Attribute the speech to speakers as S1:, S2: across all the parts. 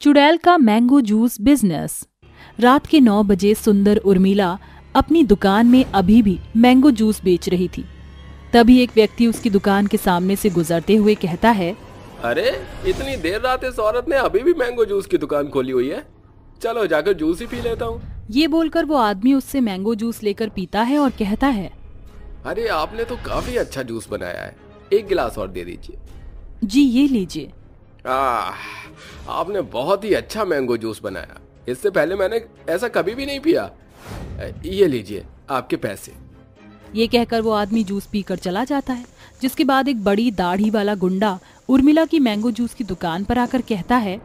S1: चुड़ैल का mango juice business. रात के 9 बजे सुंदर उर्मिला अपनी दुकान में अभी भी मैंगो जूस बेच रही थी। तभी एक व्यक्ति उसकी दुकान के सामने से गुजरते हुए कहता है,
S2: अरे इतनी देर रात इस औरत ने अभी भी मैंगो जूस की दुकान खोली हुई है। चलो जाकर जूस ही पी लेता हूँ।
S1: ये बोलकर वो आदमी उससे मैंगो जूस लेकर पीता है और कहता है,
S2: अरे आपने तो काफी अच्छा जूस बनाया है, एक गिलास और दे दीजिए।
S1: जी ये लीजिए।
S2: आपने बहुत ही अच्छा मैंगो जूस बनाया, इससे पहले मैंने ऐसा कभी भी नहीं पिया। ये लीजिए आपके पैसे।
S1: ये कहकर वो आदमी जूस पीकर चला जाता है, जिसके बाद एक बड़ी दाढ़ी वाला गुंडा उर्मिला की मैंगो जूस की दुकान पर आकर कहता है,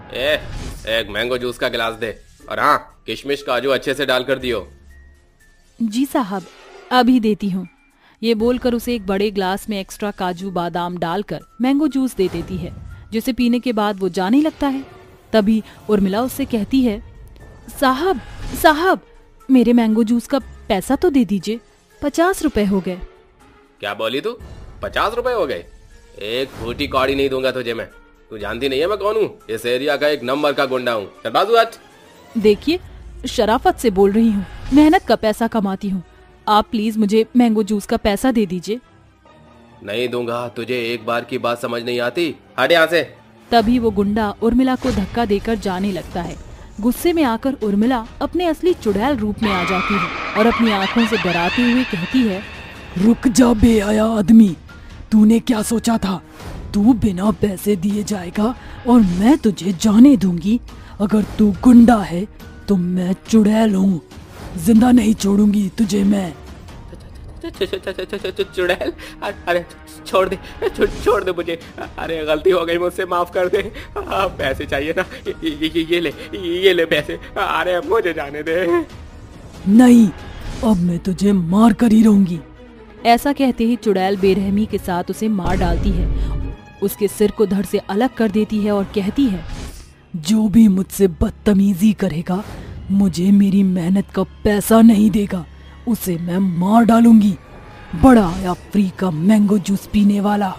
S2: एक मैंगो जूस का गिलास दे, और हाँ किशमिश काजू अच्छे से डाल कर दियो।
S1: जी साहब अभी देती हूँ। ये बोलकर उसे एक बड़े ग्लास में एक्स्ट्रा काजू बादाम डालकर मैंगो जूस दे देती है, जिसे पीने के बाद वो जाने लगता है। तभी उर्मिला उससे कहती है, साहब मेरे मैंगो जूस का पैसा तो दे दीजिए, 50 रुपए हो गए।
S2: क्या बोली तू? 50 रुपए हो गए? एक फूटी कौड़ी नहीं दूंगा तुझे मैं। तू जानती नहीं है मैं कौन हूँ? इस एरिया का एक नंबर का गुंडा हूँ। चल बाजू हट।
S1: देखिए शराफत से बोल रही हूँ, मेहनत का पैसा कमाती हूँ। आप प्लीज मुझे मैंगो जूस का पैसा दे दीजिए।
S2: नहीं दूंगा, तुझे एक बार की बात समझ नहीं आती, हट यहाँ से।
S1: तभी वो गुंडा उर्मिला को धक्का देकर जाने लगता है। गुस्से में आकर उर्मिला अपने असली चुड़ैल रूप में आ जाती है और अपनी आंखों से डराते हुए कहती है,
S3: रुक जा बेहया आदमी, तूने क्या सोचा था? तू बिना पैसे दिए जाएगा और मैं तुझे जाने दूंगी? अगर तू गुंडा है तो मैं चुड़ैल हूँ, जिंदा नहीं छोड़ूंगी तुझे मैं।
S2: चुड़ैल? अरे छोड़ दे मुझे। अरे गलती हो गई मुझसे, माफ कर दे। पैसे चाहिए ना, ये ले पैसे। अरे मुझे जाने दे।
S3: नहीं, अब मैं तुझे मार कर ही रहूंगी।
S1: ऐसा कहते ही चुड़ैल बेरहमी के साथ उसे मार डालती है, उसके सिर को धड़ से अलग कर देती है और कहती है,
S3: जो भी मुझसे बदतमीजी करेगा, मुझे मेरी मेहनत का पैसा नहीं देगा, उसे मैं मार डालूंगी। बड़ा आया फ्री का मैंगो जूस पीने वाला।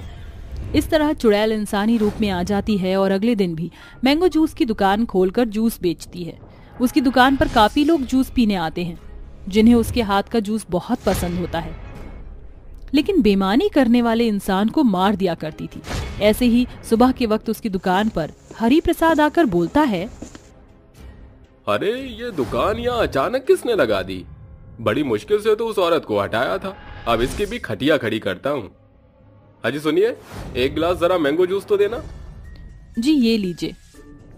S1: इस तरह चुड़ैल इंसानी रूप में आ जाती है और अगले दिन भी मैंगो जूस की दुकान खोलकर जूस बेचती है। उसकी दुकान पर काफी लोग जूस पीने आते हैं, जिन्हें उसके हाथ का जूस बहुत पसंद होता है। लेकिन बेईमानी करने वाले इंसान को मार दिया करती थी। ऐसे ही सुबह के वक्त उसकी दुकान पर हरि प्रसाद आकर बोलता है,
S2: अरे ये दुकान यहाँ अचानक किसने लगा दी? बड़ी मुश्किल से तो उस औरत को हटाया था, अब इसकी भी खटिया खड़ी करता हूँ। अजी सुनिए, एक गिलास जरा मैंगो जूस तो देना।
S1: जी ये लीजिए।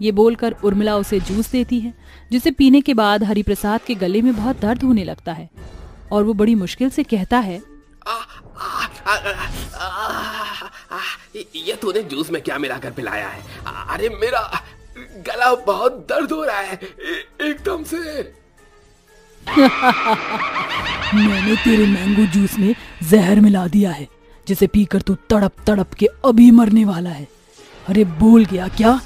S1: ये बोलकर उर्मिला उसे जूस देती है, जिसे पीने के बाद हरि प्रसाद के गले में बहुत दर्द होने लगता है और वो बड़ी मुश्किल से कहता है,
S2: ये तूने जूस में क्या मिलाकर पिलाया है? अरे मेरा गला बहुत दर्द हो रहा है एकदम से।
S3: मैंने तेरे मैंगो जूस में जहर मिला दिया है, जिसे पीकर तू तड़प तड़प के अभी मरने वाला है। अरे बोल गया क्या?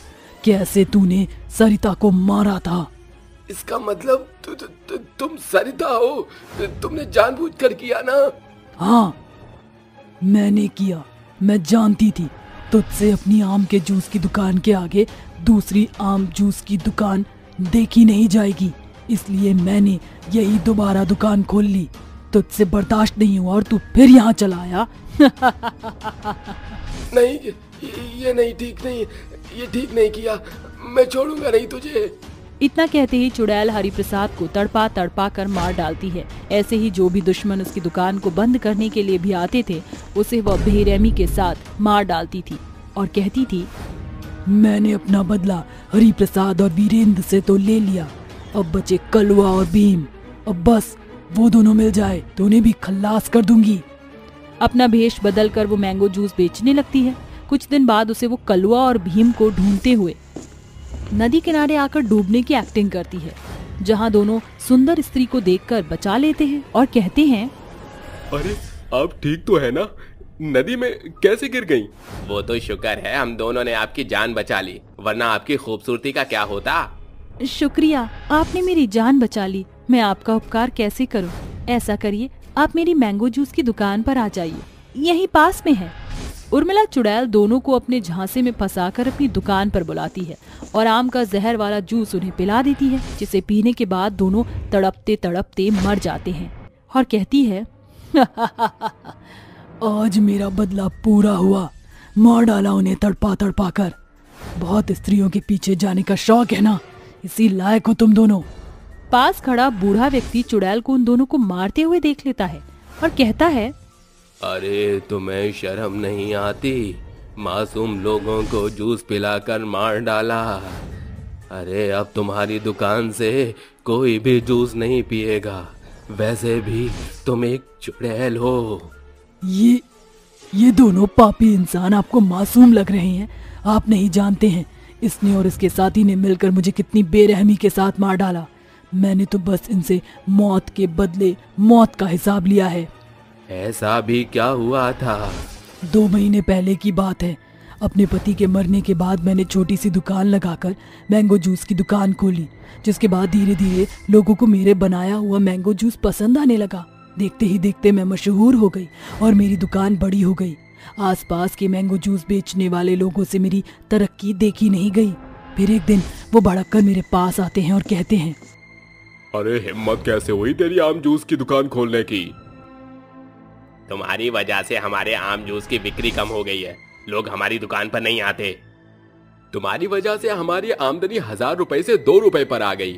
S3: कैसे तूने सरिता को मारा था?
S2: इसका मतलब तुम सरिता हो? तुमने जानबूझकर किया ना?
S3: हाँ मैंने किया। मैं जानती थी तुझसे अपनी आम के जूस की दुकान के आगे दूसरी आम जूस की दुकान देखी नहीं जाएगी, इसलिए मैंने यही दोबारा दुकान खोल ली। तुझसे बर्दाश्त नहीं हुआ और तू फिर यहाँ चला आया।
S2: नहीं, ये नहीं, ठीक नहीं, ये ठीक नहीं किया। मैं छोड़ूंगा नहीं तुझे।
S1: इतना कहते ही चुड़ैल हरि प्रसाद को तड़पा तड़पा कर मार डालती है। ऐसे ही जो भी दुश्मन उसकी दुकान को बंद करने के लिए भी आते थे, उसे वह बेरहमी के साथ मार डालती थी और कहती थी,
S3: मैंने अपना बदला हरि प्रसाद और वीरेंद्र से तो ले लिया, अब बचे कलवा और भीम। अब बस वो दोनों मिल जाए तो उन्हें भी खल्लास कर दूंगी।
S1: अपना भेष बदल कर वो मैंगो जूस बेचने लगती है। कुछ दिन बाद उसे वो कलवा और भीम को ढूंढते हुए नदी किनारे आकर डूबने की एक्टिंग करती है, जहां दोनों सुंदर स्त्री को देखकर बचा लेते हैं और कहते हैं,
S2: अरे आप ठीक तो है ना? नदी में कैसे गिर गईं? वो तो शुक्र है हम दोनों ने आपकी जान बचा ली, वरना आपकी खूबसूरती का क्या होता।
S1: शुक्रिया, आपने मेरी जान बचा ली। मैं आपका उपकार कैसे करूं? ऐसा करिए, आप मेरी मैंगो जूस की दुकान पर आ जाइए, यहीं पास में है। उर्मिला चुड़ैल दोनों को अपने झांसे में फंसाकर अपनी दुकान पर बुलाती है और आम का जहर वाला जूस उन्हें पिला देती है, जिसे पीने के बाद दोनों तड़पते तड़पते मर जाते हैं और कहती है
S3: आज मेरा बदला पूरा हुआ, मार डाला उन्हें तड़पा तड़पा कर। बहुत स्त्रियों के पीछे जाने का शौक है ना, इसी लायक हो तुम दोनों।
S1: पास खड़ा बूढ़ा व्यक्ति चुड़ैल को उन दोनों को मारते हुए देख लेता है और कहता है,
S2: अरे तुम्हें शर्म नहीं आती? मासूम लोगों को जूस पिलाकर मार डाला। अरे अब तुम्हारी दुकान से कोई भी जूस नहीं पिएगा। वैसे भी तुम एक चुड़ैल हो।
S3: ये दोनों पापी इंसान आपको मासूम लग रहे हैं। आप नहीं जानते हैं इसने और इसके साथी ने मिलकर मुझे कितनी बेरहमी के साथ मार डाला। मैंने तो बस इनसे मौत के बदले मौत का हिसाब लिया है।
S2: ऐसा भी क्या हुआ था?
S3: 2 महीने पहले की बात है। अपने पति के मरने के बाद मैंने छोटी सी दुकान लगाकर मैंगो जूस की दुकान खोली, जिसके बाद धीरे धीरे लोगों को मेरे बनाया हुआ मैंगो जूस पसंद आने लगा। देखते ही देखते मैं मशहूर हो गई और मेरी दुकान बड़ी हो गई। आसपास के मैंगो जूस बेचने वाले लोगों से मेरी तरक्की देखी नहीं गई। फिर एक दिन वो भड़क कर मेरे पास आते हैं और कहते हैं,
S2: अरे हिम्मत कैसे हुई तेरी आम जूस की दुकान खोलने की? तुम्हारी वजह से हमारे आम जूस की बिक्री कम हो गई है। लोग हमारी दुकान पर नहीं आते। तुम्हारी वजह से हमारी आमदनी 1000 रुपए से 2 रुपए पर आ गई।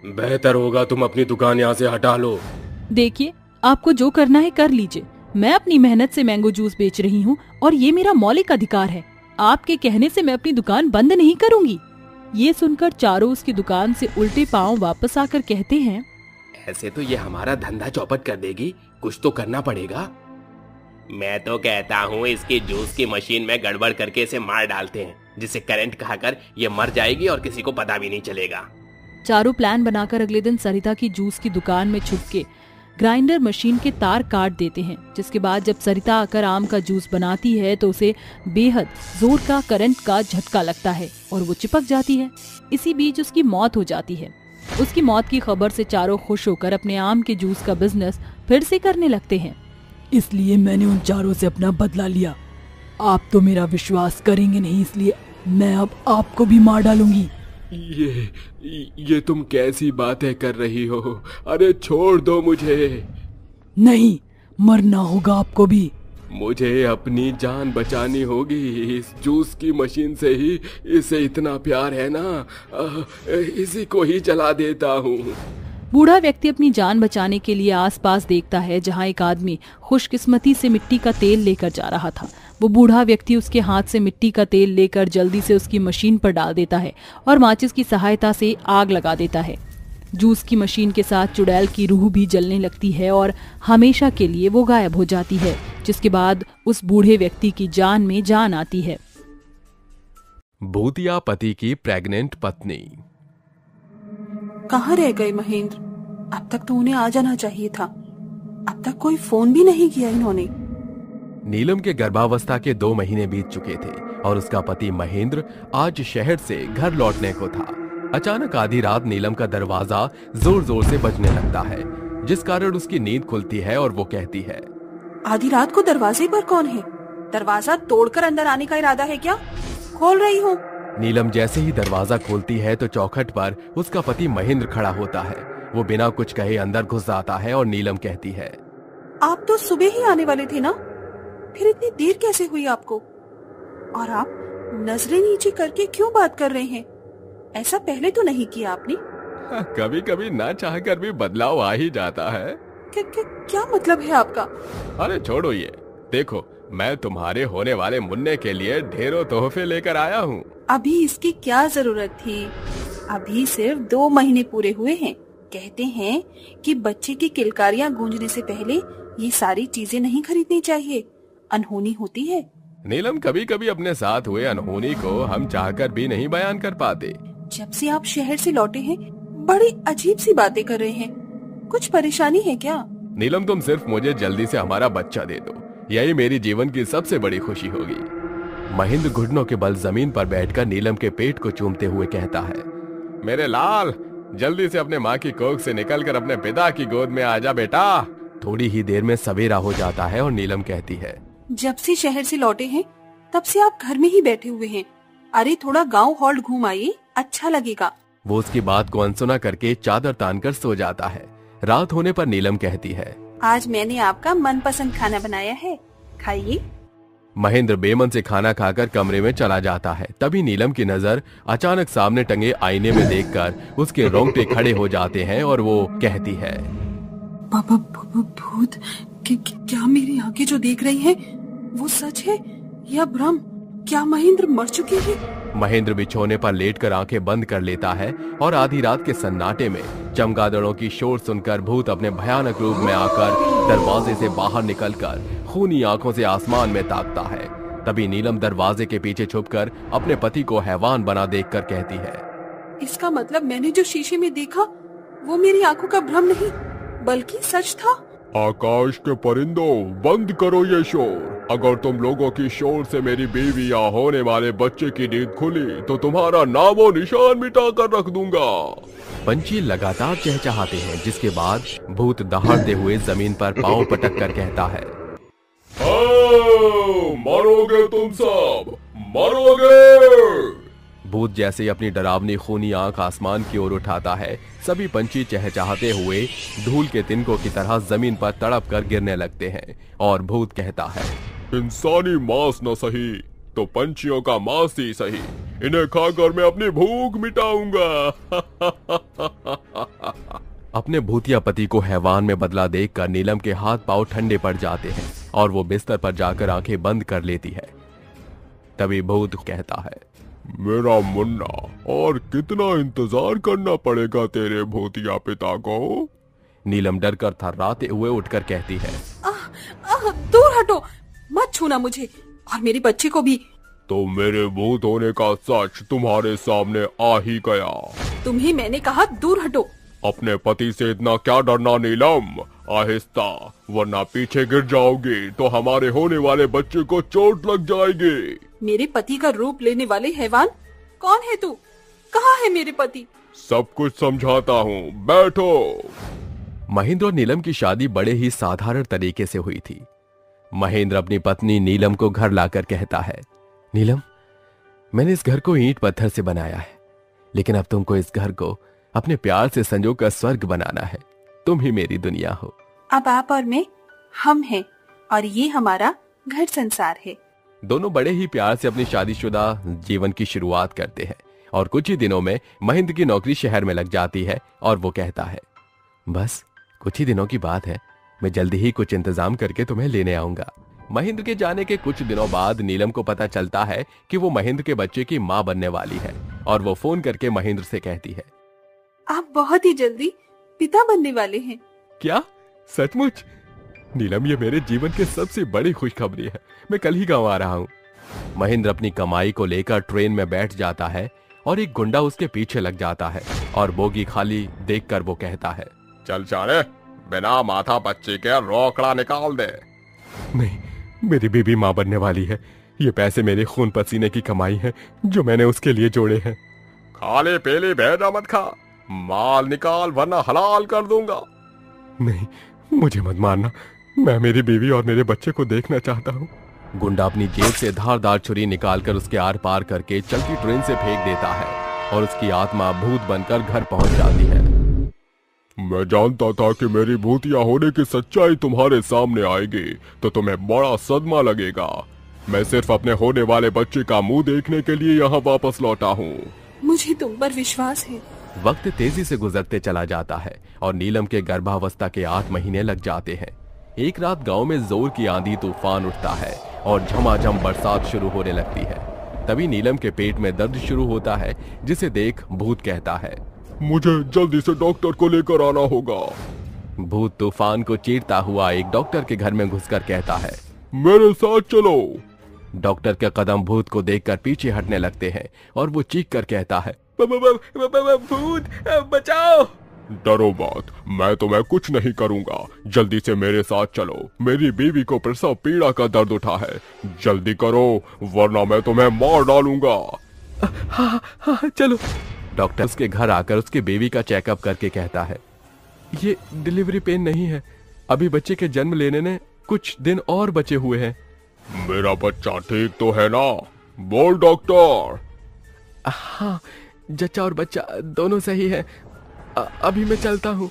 S2: बेहतर होगा तुम अपनी दुकान यहाँ से हटा लो।
S1: देखिए, आपको जो करना है कर लीजिए। मैं अपनी मेहनत से मैंगो जूस बेच रही हूँ और ये मेरा मौलिक अधिकार है। आपके कहने से मैं अपनी दुकान बंद नहीं करूँगी। ये सुनकर चारों उसकी दुकान से उल्टे पांव वापस आकर कहते हैं,
S2: ऐसे तो ये हमारा धंधा चौपट कर देगी। कुछ तो करना पड़ेगा। मैं तो कहता हूँ इसकी जूस की मशीन में गड़बड़ करके इसे मार डालते हैं, जिसे करंट खाकर ये मर जाएगी और किसी को पता भी नहीं चलेगा।
S1: चारों प्लान बनाकर अगले दिन सरिता की जूस की दुकान में छुप के ग्राइंडर मशीन के तार काट देते हैं, जिसके बाद जब सरिता आकर आम का जूस बनाती है तो उसे बेहद जोर का करंट का झटका लगता है और वो चिपक जाती है। इसी बीच उसकी मौत हो जाती है। उसकी मौत की खबर से चारों खुश होकर अपने आम के जूस का बिजनेस फिर से करने लगते हैं।
S3: इसलिए मैंने उन चारों से अपना बदला लिया। आप तो मेरा विश्वास करेंगे नहीं, इसलिए मैं अब आपको भी मार डालूंगी।
S2: ये तुम कैसी बातें कर रही हो? अरे छोड़ दो मुझे।
S3: नहीं, मरना होगा आपको भी।
S2: मुझे अपनी जान बचानी होगी। इस जूस की मशीन से ही इसे इतना प्यार है ना, इसी को ही जला देता हूँ।
S1: बूढ़ा व्यक्ति अपनी जान बचाने के लिए आसपास देखता है, जहाँ एक आदमी खुशकिस्मती से मिट्टी का तेल लेकर जा रहा था। वो बूढ़ा व्यक्ति उसके हाथ से मिट्टी का तेल लेकर जल्दी से उसकी मशीन पर डाल देता है और माचिस की सहायता से आग लगा देता है। जूस की मशीन के साथ चुड़ैल की रूह भी जलने लगती है और हमेशा के लिए वो गायब हो जाती है, जिसके बाद उस बूढ़े व्यक्ति की जान में जान आती है।
S2: भूतिया पति की प्रेग्नेंट पत्नी।
S4: कहाँ रह गए महेंद्र? अब तक तो उन्हें आ जाना चाहिए था। अब तक कोई फोन भी नहीं किया इन्होंने।
S2: नीलम के गर्भावस्था के 2 महीने बीत चुके थे और उसका पति महेंद्र आज शहर से घर लौटने को था। अचानक आधी रात नीलम का दरवाजा जोर जोर से बजने लगता है, जिस कारण उसकी नींद खुलती है और वो कहती है,
S4: आधी रात को दरवाजे पर कौन है? दरवाजा तोड़कर अंदर आने का इरादा है क्या? खोल रही हूँ।
S2: नीलम जैसे ही दरवाजा खोलती है तो चौखट पर उसका पति महेंद्र खड़ा होता है। वो बिना कुछ कहे अंदर घुस जाता है और नीलम कहती है,
S4: आप तो सुबह ही आने वाले थे ना, फिर इतनी देर कैसे हुई आपको? और आप नजरें नीचे करके क्यों बात कर रहे हैं? ऐसा पहले तो नहीं किया आपने।
S2: कभी कभी ना चाहकर भी बदलाव आ ही जाता है।
S4: क्या मतलब है आपका?
S2: अरे छोड़ो ये, देखो मैं तुम्हारे होने वाले मुन्ने के लिए ढेरों तोहफे लेकर आया हूँ।
S4: अभी इसकी क्या जरूरत थी? अभी सिर्फ 2 महीने पूरे हुए हैं। कहते हैं कि बच्चे की किलकारियाँ गूंजने से पहले ये सारी चीजें नहीं खरीदनी चाहिए, अनहोनी होती है।
S2: नीलम, कभी कभी अपने साथ हुए अनहोनी को हम चाहकर भी नहीं बयान कर पाते।
S4: जब से आप शहर से लौटे हैं बड़ी अजीब सी बातें कर रहे हैं। कुछ परेशानी है क्या?
S2: नीलम, तुम सिर्फ मुझे जल्दी से हमारा बच्चा दे दो, यही मेरी जीवन की सबसे बड़ी खुशी होगी। महेंद्र घुटनों के बल जमीन पर बैठकर नीलम के पेट को चूमते हुए कहता है, मेरे लाल, जल्दी से अपने माँ की कोख से निकलकर अपने पिता की गोद में आजा बेटा। थोड़ी ही देर में सवेरा हो जाता है और नीलम कहती है,
S4: जब से शहर से लौटे हैं तब से आप घर में ही बैठे हुए हैं। अरे थोड़ा गांव हॉल्ट घूम आइए, अच्छा लगेगा।
S2: वो उसकी बात को अनसुना करके चादर तानकर सो जाता है। रात होने पर नीलम कहती है,
S4: आज मैंने आपका मनपसंद खाना बनाया है, खाइए।
S2: महेंद्र बेमन से खाना खाकर कमरे में चला जाता है। तभी नीलम की नजर अचानक सामने टंगे आईने में देखकर उसके रोंगटे खड़े हो जाते हैं और वो कहती है,
S4: पापा भूत, क्या मेरी आंखें जो देख रही हैं वो सच है या भ्रम? क्या महेंद्र मर चुके हैं?
S2: महेंद्र बिछौने पर लेटकर आंखें बंद कर लेता है और आधी रात के सन्नाटे में चमगादड़ों की शोर सुनकर भूत अपने भयानक रूप में आकर दरवाजे से बाहर निकलकर खूनी आंखों से आसमान में ताकता है। तभी नीलम दरवाजे के पीछे छुपकर अपने पति को हैवान बना देखकर कहती है,
S4: इसका मतलब मैंने जो शीशे में देखा वो मेरी आंखों का भ्रम नहीं बल्कि सच था।
S5: आकाश के परिंदों, बंद करो ये शोर। अगर तुम लोगों की शोर से मेरी बीवी या होने वाले बच्चे की नींद खुली तो तुम्हारा नामो निशान मिटा कर रख दूंगा।
S2: पंछी लगातार चहचहाते हैं, जिसके बाद भूत दहाड़ते हुए जमीन पर पांव पटक कर कहता है,
S5: मरोगे तुम सब, मरोगे।
S2: भूत जैसे अपनी डरावनी खूनी आंख आसमान की ओर उठाता है, सभी पंछी चहचहाते हुए धूल के तिनकों की तरह जमीन पर तड़प कर गिरने लगते हैं और भूत कहता है,
S5: इंसानी मांस न सही तो पंछियों का मांस ही सही, इन्हें खाकर मैं अपनी भूख मिटाऊंगा।
S2: अपने भूतिया पति को हैवान में बदला देखकर नीलम के हाथ पांव ठंडे पड़ जाते हैं और वो बिस्तर पर जाकर आंखें बंद कर लेती है। तभी भूत कहता है,
S5: मेरा मुन्ना, और कितना इंतजार करना पड़ेगा तेरे भूतिया पिता को?
S2: नीलम डर कर थर्राते हुए उठकर कहती है,
S4: दूर हटो, मत छूना मुझे और मेरे बच्चे को भी।
S5: तो मेरे भूत होने का सच तुम्हारे सामने आ ही गया।
S4: तुम्हें मैंने कहा दूर हटो।
S5: अपने पति से इतना क्या डरना नीलम, आहिस्ता, वरना पीछे गिर जाओगी तो हमारे होने वाले बच्चे को चोट लग जाएगी।
S4: मेरे पति का रूप लेने वाले हैवान, कौन है तू? कहाँ है मेरे पति?
S5: सब कुछ समझाता हूँ, बैठो।
S2: महेंद्र और नीलम की शादी बड़े ही साधारण तरीके से हुई थी। महेंद्र अपनी पत्नी नीलम को घर लाकर कहता है, नीलम, मैंने इस घर को ईंट पत्थर से बनाया है, लेकिन अब तुमको इस घर को अपने प्यार से संजो कर स्वर्ग बनाना है। तुम ही मेरी दुनिया हो।
S4: अब आप और मैं, हम हैं और ये हमारा घर संसार है।
S2: दोनों बड़े ही प्यार से अपनी शादीशुदा जीवन की शुरुआत करते हैं और कुछ ही दिनों में महेंद्र की नौकरी शहर में लग जाती है और वो कहता है, बस कुछ ही दिनों की बात है, मैं जल्दी ही कुछ इंतजाम करके तुम्हें लेने आऊंगा। महेंद्र के जाने के कुछ दिनों बाद नीलम को पता चलता है कि वो महेंद्र के बच्चे की मां बनने वाली है और वो फोन करके महेंद्र से कहती है,
S4: आप बहुत ही जल्दी पिता बनने वाले हैं।
S2: क्या? सचमुच? नीलम, ये मेरे जीवन की सबसे बड़ी खुशखबरी है। मैं कल ही गांव आ रहा हूँ। महेंद्र अपनी कमाई को लेकर ट्रेन में बैठ जाता है और एक गुंडा उसके पीछे लग जाता है और बोगी खाली देखकर वो कहता है,
S5: चल चाले, बिना माथा बच्चे के रोकड़ा निकाल दे।
S2: नहीं, मेरी बीबी माँ बनने वाली है। ये पैसे मेरे खून पसीने की कमाई है जो मैंने उसके लिए जोड़े हैं।
S5: खाली पीली भेजा मत खा, माल निकाल वरना हलाल कर दूंगा।
S2: नहीं, मुझे मत मारना, मैं मेरी बीवी और मेरे बच्चे को देखना चाहता हूँ। गुंडा अपनी जेब से धारदार छुरी निकालकर उसके आर पार करके चलती ट्रेन से फेंक देता है और उसकी आत्मा भूत बनकर घर पहुंच जाती है।
S5: मैं जानता था कि मेरी भूतिया होने की सच्चाई तुम्हारे सामने आएगी तो तुम्हें बड़ा सदमा लगेगा। मैं सिर्फ अपने होने वाले बच्चे का मुंह देखने के लिए यहाँ वापस लौटा हूँ।
S4: मुझे तुम पर विश्वास है।
S2: वक्त तेजी से गुजरते चला जाता है और नीलम के गर्भावस्था के 8 महीने लग जाते हैं। एक रात गांव में जोर की आंधी तूफान उठता है और झमाझम बरसात शुरू होने लगती है। तभी नीलम के पेट में दर्द शुरू होता है, जिसे देख भूत कहता है,
S5: मुझे जल्दी से डॉक्टर को लेकर आना होगा।
S2: भूत तूफान को चीरता हुआ एक डॉक्टर के घर में घुसकर कहता है,
S5: मेरे साथ चलो।
S2: डॉक्टर के कदम भूत को देखकर पीछे हटने लगते हैं और वो चीख कर कहता है,
S6: भूत बचाओ।
S5: डरो मत, मैं तुम्हें कुछ नहीं करूंगा। जल्दी से मेरे साथ चलो, मेरी बीवी को प्रसव पीड़ा का दर्द उठा है। जल्दी करो वरना मैं तुम्हें मार डालूंगा।
S2: हाँ, चलो। डॉक्टर उसके घर आकर उसकी बीवी का चेकअप करके कहता है, ये डिलीवरी पेन नहीं है, अभी बच्चे के जन्म लेने ने कुछ दिन और बचे हुए हैं।
S5: मेरा बच्चा ठीक तो है ना? बोल डॉक्टर।
S2: हाँ, जच्चा और बच्चा दोनों सही है। अभी मैं चलता हूँ।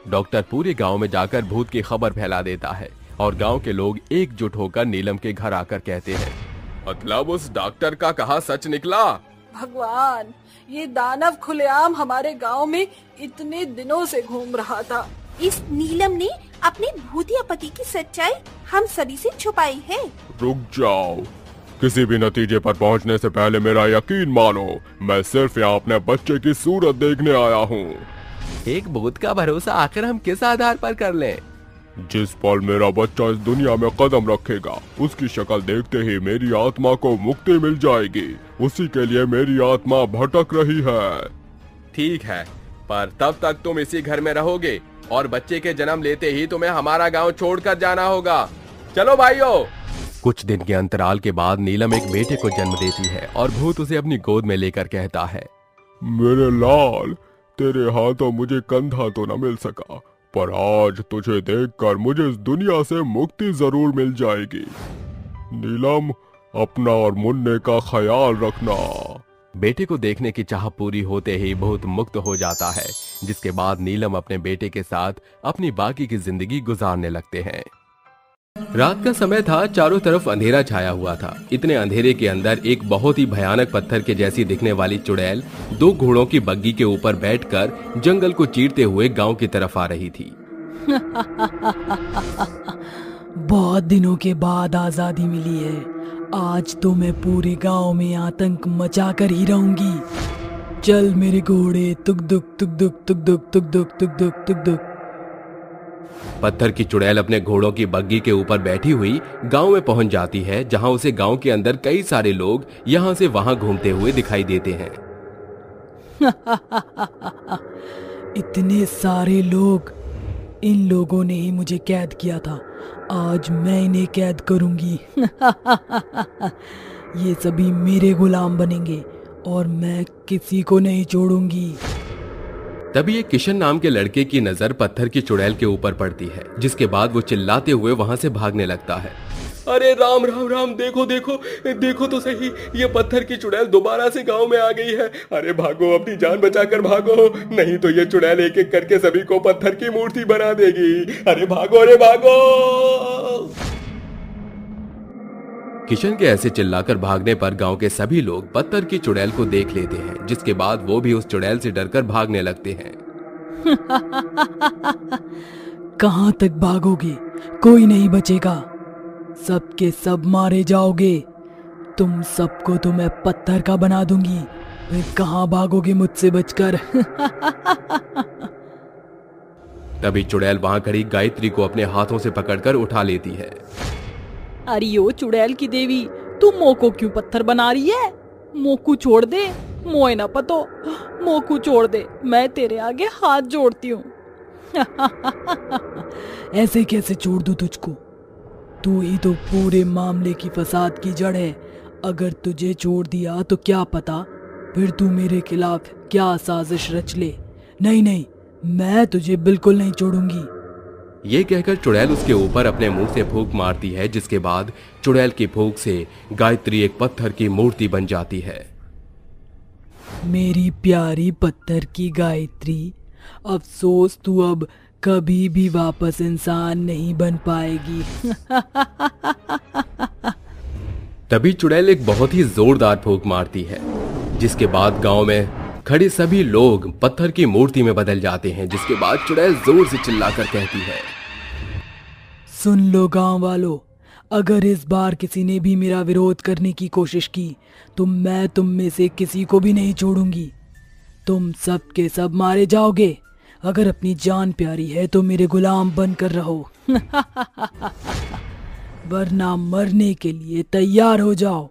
S2: डॉक्टर पूरे गांव में जाकर भूत की खबर फैला देता है और गांव के लोग एकजुट होकर नीलम के घर आकर कहते हैं, मतलब उस डॉक्टर का कहा सच निकला।
S4: भगवान, ये दानव खुलेआम हमारे गांव में इतने दिनों से घूम रहा था।
S7: इस नीलम ने अपने भूतिया पति की सच्चाई हम सभी से छुपाई है।
S5: रुक जाओ, किसी भी नतीजे पर पहुंचने से पहले मेरा यकीन मानो। मैं सिर्फ यहाँ अपने बच्चे की सूरत देखने आया हूँ।
S2: एक भूत का भरोसा आखिर हम किस आधार पर कर लें?
S5: जिस पल मेरा बच्चा इस दुनिया में कदम रखेगा, उसकी शक्ल देखते ही मेरी आत्मा को मुक्ति मिल जाएगी। उसी के लिए मेरी आत्मा भटक रही है।
S2: ठीक है, पर तब तक तुम इसी घर में रहोगे और बच्चे के जन्म लेते ही तुम्हें हमारा गांव छोड़कर जाना होगा। चलो भाइयों। कुछ दिन के अंतराल के बाद नीलम एक बेटे को जन्म देती है और भूत उसे अपनी गोद में लेकर कहता है,
S5: मेरे लाल, तेरे हाथों मुझे कंधा तो न मिल सका, पर आज तुझे देखकर मुझे इस दुनिया से मुक्ति जरूर मिल जाएगी। नीलम, अपना और मुन्ने का ख्याल रखना।
S2: बेटे को देखने की चाह पूरी होते ही भूत मुक्त हो जाता है, जिसके बाद नीलम अपने बेटे के साथ अपनी बाकी की जिंदगी गुजारने लगते हैं। रात का समय था, चारों तरफ अंधेरा छाया हुआ था। इतने अंधेरे के अंदर एक बहुत ही भयानक पत्थर के जैसी दिखने वाली चुड़ैल 2 घोड़ों की बग्गी के ऊपर बैठकर जंगल को चीरते हुए गांव की तरफ आ रही थी।
S3: बहुत दिनों के बाद आजादी मिली है। आज तो मैं पूरे गांव में आतंक मचा कर ही रहूंगी। चल मेरे घोड़े, तुक दुक तुक दुक तुक दुक तुक दुक तुक दुक तुक दुक।
S2: पत्थर की चुड़ैल अपने घोड़ों की बग्गी के ऊपर बैठी हुई गांव में पहुंच जाती है, जहां उसे गांव के अंदर कई सारे लोग यहां से वहां घूमते हुए दिखाई देते हैं।
S3: इतने सारे लोग, इन लोगों ने ही मुझे कैद किया था। आज मैं इन्हें कैद करूंगी। ये सभी मेरे गुलाम बनेंगे और मैं किसी को नहीं छोड़ूंगी।
S2: तभी एक किशन नाम के लड़के की नजर पत्थर की चुड़ैल के ऊपर पड़ती है, जिसके बाद वो चिल्लाते हुए वहां से भागने लगता है।
S6: अरे राम राम राम, देखो देखो देखो तो सही, ये पत्थर की चुड़ैल दोबारा से गांव में आ गई है। अरे भागो, अपनी जान बचाकर भागो, नहीं तो ये चुड़ैल एक एक करके सभी को पत्थर की मूर्ति बना देगी। अरे भागो, अरे भागो।
S2: किशन के ऐसे चिल्लाकर भागने पर गांव के सभी लोग पत्थर की चुड़ैल को देख लेते हैं, जिसके बाद वो भी उस चुड़ैल से डरकर भागने लगते हैं।
S3: कहां तक भागोगे? कोई नहीं बचेगा। सबके सब मारे जाओगे। तुम सबको तो मैं पत्थर का बना दूंगी। फिर कहां भागोगे मुझसे बचकर?
S2: तभी चुड़ैल वहां खड़ी गायत्री को अपने हाथों से पकड़कर उठा लेती है।
S1: अरे ओ चुड़ैल की देवी, तू मोको क्यों पत्थर बना रही है? मोकू छोड़ दे, मोए ना पतो, मोकू छोड़ दे, मैं तेरे आगे हाथ जोड़ती हूँ।
S3: ऐसे कैसे छोड़ दूं तुझको? तू ही तो पूरे मामले की फसाद की जड़ है। अगर तुझे छोड़ दिया तो क्या पता फिर तू मेरे खिलाफ क्या साजिश रच ले। नहीं नहीं, मैं तुझे बिल्कुल नहीं छोड़ूंगी।
S2: ये कहकर चुड़ैल उसके ऊपर अपने मुंह से फूंक मारती है, जिसके बाद चुड़ैल की फूंक से गायत्री एक पत्थर की मूर्ति बन जाती है।
S3: मेरी प्यारी पत्थर की गायत्री, अफसोस तू अब कभी भी वापस इंसान नहीं बन पाएगी।
S2: तभी चुड़ैल एक बहुत ही जोरदार फूंक मारती है, जिसके बाद गांव में खड़े सभी लोग पत्थर की मूर्ति में बदल जाते हैं, जिसके बाद चुड़ैल जोर से चिल्लाकर कहती है,
S3: सुन लो गांव वालों, अगर इस बार किसी ने भी मेरा विरोध करने की कोशिश की तो मैं तुम में से किसी को भी नहीं छोड़ूंगी। तुम सब के सब मारे जाओगे। अगर अपनी जान प्यारी है तो मेरे गुलाम बनकर रहो। वरना मरने के लिए तैयार हो जाओ।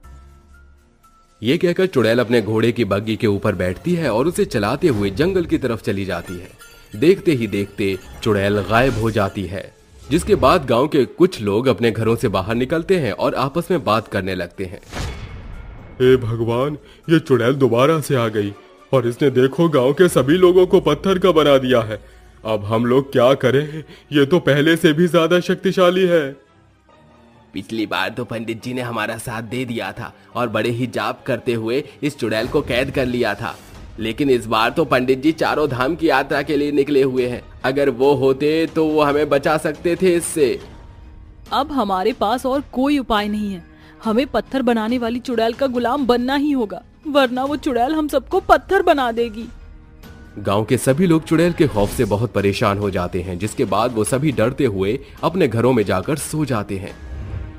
S2: ये कहकर चुड़ैल अपने घोड़े की बग्गी के ऊपर बैठती है और उसे चलाते हुए जंगल की तरफ चली जाती है। देखते ही देखते चुड़ैल गायब हो जाती है, जिसके बाद गांव के कुछ लोग अपने घरों से बाहर निकलते हैं और आपस में बात करने लगते हैं।
S5: हे भगवान, ये चुड़ैल दोबारा से आ गई और इसने देखो गांव के सभी लोगों को पत्थर का बना दिया है। अब हम लोग क्या करें? ये तो पहले से भी ज्यादा शक्तिशाली है।
S2: पिछली बार तो पंडित जी ने हमारा साथ दे दिया था और बड़े ही जाप करते हुए इस चुड़ैल को कैद कर लिया था, लेकिन इस बार तो पंडित जी चारों धाम की यात्रा के लिए निकले हुए हैं। अगर वो होते तो वो हमें बचा सकते थे इससे।
S1: अब हमारे पास और कोई उपाय नहीं है, हमें पत्थर बनाने वाली चुड़ैल का गुलाम बनना ही होगा, वरना वो चुड़ैल हम सबको पत्थर बना देगी।
S2: गांव के सभी लोग चुड़ैल के खौफ से बहुत परेशान हो जाते हैं, जिसके बाद वो सभी डरते हुए अपने घरों में जाकर सो जाते हैं।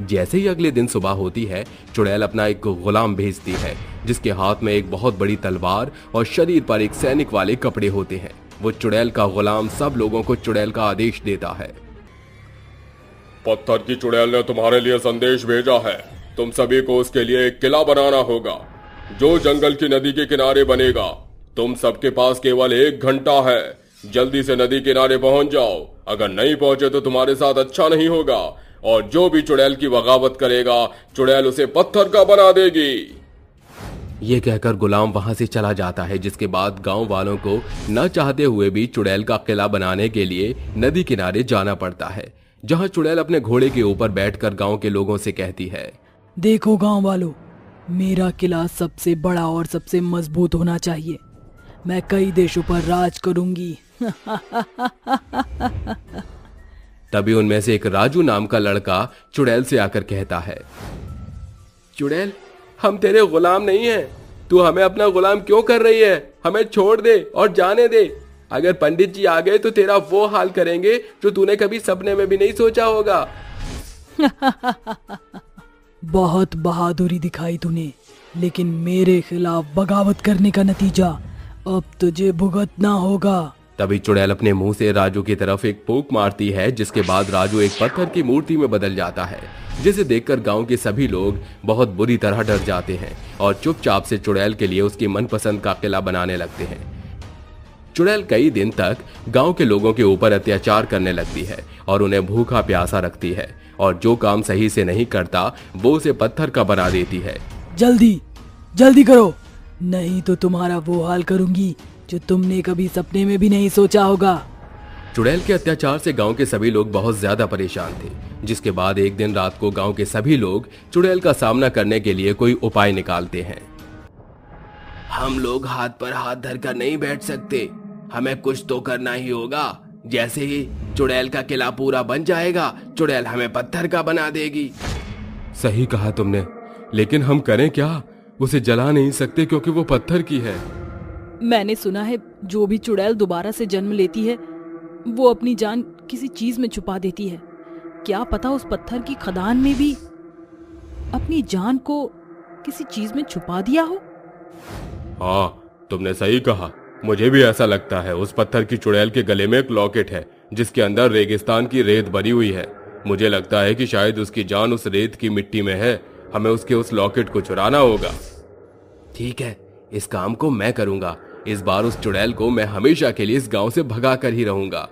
S2: जैसे ही अगले दिन सुबह होती है, चुड़ैल अपना एक गुलाम भेजती है जिसके हाथ में एक बहुत बड़ी तलवार और शरीर पर एक सैनिक वाले कपड़े होते हैं। वो चुड़ैल का गुलाम सब लोगों को चुड़ैल का आदेश देता है।
S5: पत्थर की चुड़ैल ने तुम्हारे लिए संदेश भेजा है। तुम सभी को उसके लिए एक किला बनाना होगा जो जंगल की नदी के किनारे बनेगा। तुम सबके पास केवल 1 घंटा है, जल्दी से नदी किनारे पहुंच जाओ। अगर नहीं पहुंचे तो तुम्हारे साथ अच्छा नहीं होगा, और जो भी चुड़ैल की बगावत करेगा चुड़ैल उसे पत्थर का बना देगी।
S2: ये कहकर गुलाम वहां से चला जाता है, जिसके बाद गांव वालों को न चाहते हुए भी चुड़ैल का किला बनाने के लिए नदी किनारे जाना पड़ता है, जहां चुड़ैल अपने घोड़े के ऊपर बैठकर गांव के लोगों से कहती है,
S3: देखो गांव वालों, मेरा किला सबसे बड़ा और सबसे मजबूत होना चाहिए। मैं कई देशों पर राज करूंगी।
S2: तभी उनमें से एक राजू नाम का लड़का चुड़ैल से आकर कहता है, चुड़ैल, हम तेरे गुलाम नहीं हैं। तू हमें अपना गुलाम क्यों कर रही है? हमें छोड़ दे और जाने दे। अगर पंडित जी आ गए तो तेरा वो हाल करेंगे जो तूने कभी सपने में भी नहीं सोचा होगा।
S3: बहुत बहादुरी दिखाई तूने, लेकिन मेरे खिलाफ बगावत करने का नतीजा अब तुझे भुगतना होगा।
S2: तभी चुड़ैल अपने मुंह से राजू की तरफ एक फूंक मारती है, जिसके बाद राजू एक पत्थर की मूर्ति में बदल जाता है, जिसे देखकर गांव के सभी लोग बहुत बुरी तरह डर जाते हैं और चुपचाप से चुड़ैल के लिए उसकी मनपसंद का किला बनाने लगते हैं। चुड़ैल कई दिन तक गांव के लोगों के ऊपर अत्याचार करने लगती है और उन्हें भूखा प्यासा रखती है, और जो काम सही से नहीं करता वो उसे पत्थर का बना देती है।
S3: जल्दी जल्दी करो, नहीं तो तुम्हारा वो हाल करूंगी जो तुमने कभी सपने में भी नहीं सोचा होगा।
S2: चुड़ैल के अत्याचार से गांव के सभी लोग बहुत ज्यादा परेशान थे, जिसके बाद एक दिन रात को गांव के सभी लोग चुड़ैल का सामना करने के लिए कोई उपाय निकालते हैं। हम लोग हाथ पर हाथ धरकर नहीं बैठ सकते, हमें कुछ तो करना ही होगा। जैसे ही चुड़ैल का किला पूरा बन जाएगा, चुड़ैल हमें पत्थर का बना देगी। सही कहा तुमने, लेकिन हम करें क्या? उसे जला नहीं सकते क्योंकि वो पत्थर की है।
S1: मैंने सुना है जो भी चुड़ैल दोबारा से जन्म लेती है वो अपनी जान किसी चीज में छुपा देती है। क्या पता उस पत्थर की खदान में भी अपनी जान को किसी चीज में छुपा दिया हो।
S5: हाँ, तुमने सही कहा, मुझे भी ऐसा लगता है। उस पत्थर की चुड़ैल के गले में एक लॉकेट है जिसके अंदर रेगिस्तान की रेत भरी हुई है। मुझे लगता है कि शायद उसकी जान उस रेत की मिट्टी में है। हमें उसके उस लॉकेट को चुराना होगा।
S2: ठीक है, इस काम को मैं करूंगा। इस बार उस चुड़ैल को मैं हमेशा के लिए इस गांव से भगा कर ही रहूंगा।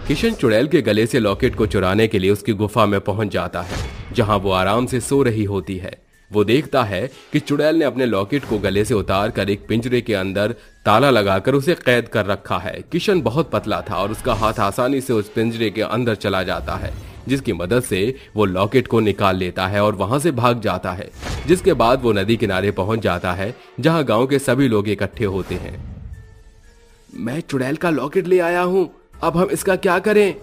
S2: किशन चुड़ैल के गले से लॉकेट को चुराने के लिए उसकी गुफा में पहुंच जाता है, जहां वो आराम से सो रही होती है। वो देखता है कि चुड़ैल ने अपने लॉकेट को गले से उतार कर एक पिंजरे के अंदर ताला लगाकर उसे कैद कर रखा है। किशन बहुत पतला था और उसका हाथ आसानी से उस पिंजरे के अंदर चला जाता है, जिसकी मदद से वो लॉकेट को निकाल लेता है और वहां से भाग जाता है। जिसके बाद वो नदी किनारे पहुंच जाता है, जहां गांव के सभी लोग इकट्ठे होते हैं। मैं चुड़ैल का लॉकेट ले आया हूं, अब हम इसका क्या करें?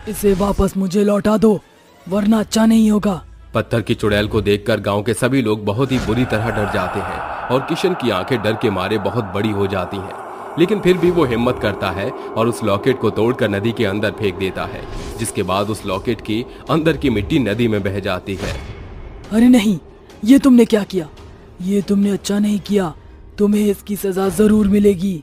S3: इसे वापस मुझे लौटा दो, वरना अच्छा नहीं होगा।
S2: पत्थर की चुड़ैल को देखकर गांव के सभी लोग बहुत ही बुरी तरह डर जाते हैं और किशन की आंखें डर के मारे बहुत बड़ी हो जाती हैं। लेकिन फिर भी वो हिम्मत करता है और उस लॉकेट को तोड़कर नदी के अंदर फेंक देता है, जिसके बाद उस लॉकेट की अंदर की मिट्टी नदी में बह जाती है।
S3: अरे नहीं, ये तुमने क्या किया? ये तुमने अच्छा नहीं किया, तुम्हें इसकी सजा जरूर मिलेगी।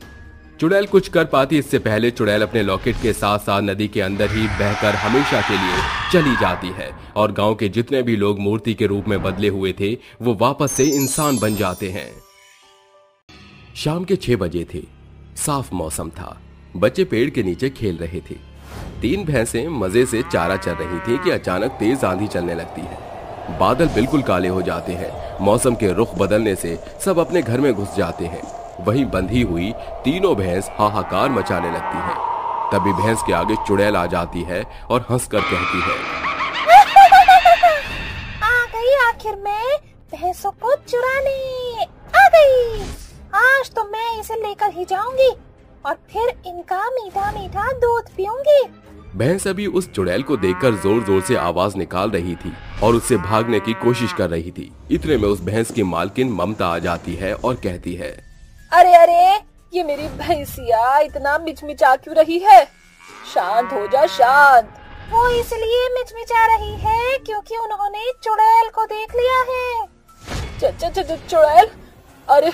S2: चुड़ैल कुछ कर पाती इससे पहले चुड़ैल अपने लॉकेट के साथ साथ नदी के अंदर ही बहकर हमेशा के लिए चली जाती है और गांव के जितने भी लोग मूर्ति के रूप में बदले हुए थे वो वापस से इंसान बन जाते हैं। शाम के 6 बजे थे, साफ मौसम था। बच्चे पेड़ के नीचे खेल रहे थे। 3 भैंसें मजे से चारा चर रही थी कि अचानक तेज आंधी चलने लगती है। बादल बिल्कुल काले हो जाते हैं। मौसम के रुख बदलने से सब अपने घर में घुस जाते हैं। वहीं बंधी हुई तीनों भैंस हाहाकार मचाने लगती हैं। तभी भैंस के आगे चुड़ैल आ जाती है और हंसकर कहती है,
S7: आखिर मैं भैंसों को चुराने आ गई। आज तो मैं इसे लेकर ही जाऊंगी और फिर इनका मीठा मीठा दूध पीऊंगी।
S2: भैंस अभी उस चुड़ैल को देखकर जोर जोर से आवाज निकाल रही थी और उससे भागने की कोशिश कर रही थी। इतने में उस भैंस की मालकिन ममता आ जाती है और कहती है,
S8: अरे अरे, ये मेरी भैंसिया इतना मिचमिचा क्यों रही है? शांत हो जा, शांत।
S7: वो इसलिए मिचमिचा रही है क्योंकि उन्होंने चुड़ैल को देख लिया है।
S8: चुड़ैल? अरे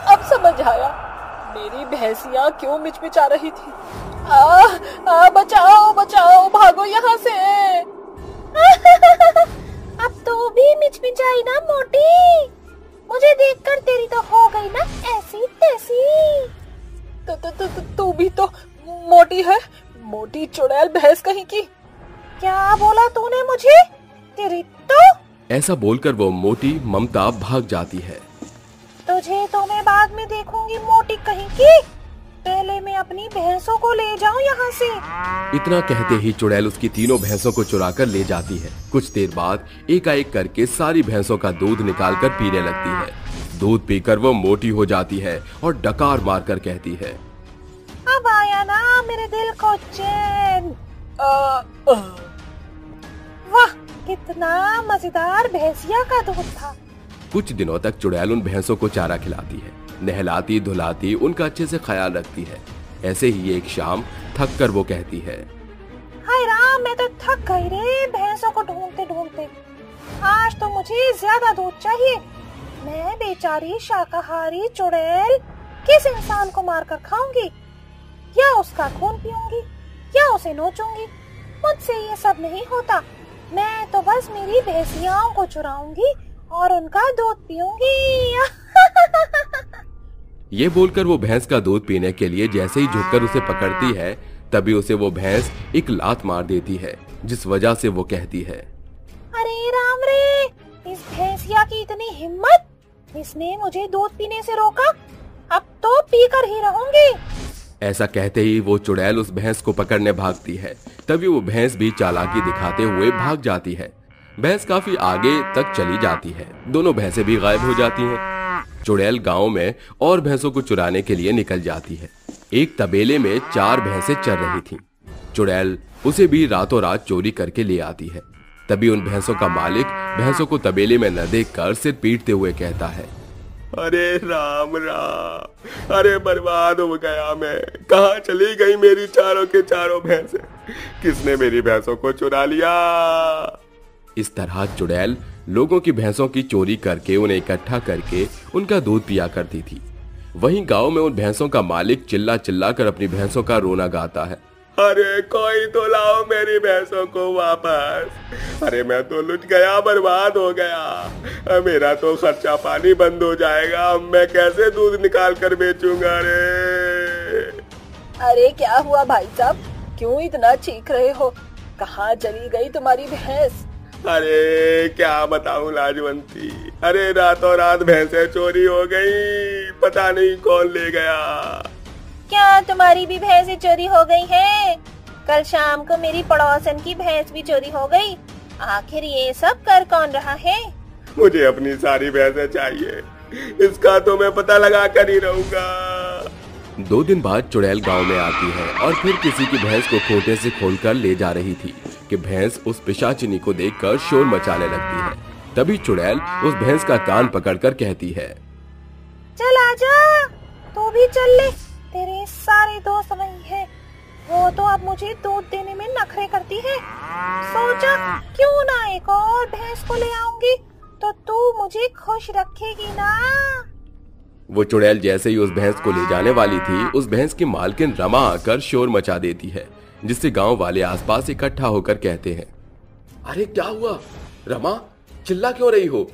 S8: अब समझ आया, मेरी भैंसिया क्यों मिचमिचा रही थी। बचाओ बचाओ, भागो यहाँ से।
S7: अब तो भी मिचमिचाई ना मोटी, मुझे देखकर तेरी तो हो गई ना ऐसी तैसी।
S8: तू भी तो मोटी है, मोटी चुड़ैल भैंस कहीं की।
S7: क्या बोला तूने मुझे? तेरी तो।
S2: ऐसा बोलकर वो मोटी ममता भाग जाती है।
S7: तुझे तो मैं बाद में देखूंगी मोटी कहीं की। पहले मैं अपनी भैंसों को ले जाऊं यहाँ से।
S2: इतना कहते ही चुड़ैल उसकी तीनों भैंसों को चुराकर ले जाती है। कुछ देर बाद एकाएक करके सारी भैंसों का दूध निकालकर पीने लगती है। दूध पीकर वो मोटी हो जाती है और डकार मारकर कहती है,
S7: अब आया ना मेरे दिल को चैन। वाह, कितना मजेदार भैंसिया का दूध था।
S2: कुछ दिनों तक चुड़ैल उन भैंसों को चारा खिलाती है, नहलाती धुलाती, उनका अच्छे से ख्याल रखती है। ऐसे ही एक शाम थक कर वो कहती है,
S7: हाय राम, मैं तो थक गई रे भैंसों को ढूंढते ढूंढते। आज तो मुझे ज्यादा दूध चाहिए। मैं बेचारी शाकाहारी चुड़ैल किस इंसान को मारकर खाऊंगी? या उसका खून पीऊंगी या उसे नोचूंगी? मुझसे ये सब नहीं होता। मैं तो बस मेरी भैंसियाओं को चुराऊंगी और उनका दूध पीऊंगी।
S2: ये बोलकर वो भैंस का दूध पीने के लिए जैसे ही झुककर उसे पकड़ती है, तभी उसे वो भैंस एक लात मार देती है, जिस वजह से वो कहती है,
S7: अरे राम रे, इस भैंसिया की इतनी हिम्मत! इसने मुझे दूध पीने से रोका, अब तो पीकर ही रहूंगी।
S2: ऐसा कहते ही वो चुड़ैल उस भैंस को पकड़ने भागती है। तभी वो भैंस भी चालाकी दिखाते हुए भाग जाती है। भैंस काफी आगे तक चली जाती है। दोनों भैंसें भी गायब हो जाती हैं। चुड़ैल गांव में और भैंसों को चुराने के लिए निकल जाती है। एक तबेले में 4 भैंसें चर रही थीं। चुड़ैल उसे भी रातों रात चोरी करके ले आती है। तभी उन भैंसों का मालिक भैंसों को तबेले में न देखकर सिर पीटते हुए कहता है,
S6: अरे राम राम, अरे बर्बाद हो गया मैं। कहाँ चली गई मेरी चारों के चारों भैंसें? किसने मेरी भैंसों को चुरा लिया?
S2: इस तरह चुड़ैल लोगों की भैंसों की चोरी करके उन्हें इकट्ठा करके उनका दूध पिया करती थी। वहीं गांव में उन भैंसों का मालिक चिल्ला चिल्ला कर अपनी भैंसों का रोना गाता है,
S6: अरे कोई तो लाओ मेरी भैंसों को वापस। अरे मैं तो लुट गया, बर्बाद हो गया। मेरा तो खर्चा पानी बंद हो जाएगा। अब मैं कैसे दूध निकाल कर बेचूंगा रे?
S8: अरे क्या हुआ भाई साहब, क्यों इतना चीख रहे हो? कहाँ चली गई तुम्हारी भैंस?
S6: अरे क्या बताऊं लाजवंती, अरे रातों रात भैंसें चोरी हो गई, पता नहीं कौन ले गया।
S7: क्या तुम्हारी भी भैंसें चोरी हो गई हैं? कल शाम को मेरी पड़ोसन की भैंस भी चोरी हो गई। आखिर ये सब कर कौन रहा है?
S6: मुझे अपनी सारी भैंसें चाहिए, इसका तो मैं पता लगा कर ही रहूंगा।
S2: 2 दिन बाद चुड़ैल गांव में आती है और फिर किसी की भैंस को खूंटे से खोलकर ले जा रही थी कि भैंस उस पिशाचिनी को देखकर शोर मचाने लगती है। तभी चुड़ैल उस भैंस का कान पकड़कर कहती है,
S7: चल आजा, तू भी चल ले। तेरे सारे दोस्त वही है। वो तो अब मुझे दूध देने में नखरे करती है। सोचा क्यों ना एक और भैंस को ले आऊंगी तो तू मुझे खुश रखेगी ना।
S2: वो चुड़ैल जैसे ही उस भैंस को ले जाने वाली थी, उस भैंस की मालकिन रमा आकर शोर मचा देती है, जिससे गांव वाले आसपास इकट्ठा होकर कहते हैं,
S6: अरे क्या हुआ रमा, चिल्ला क्यों रही हो?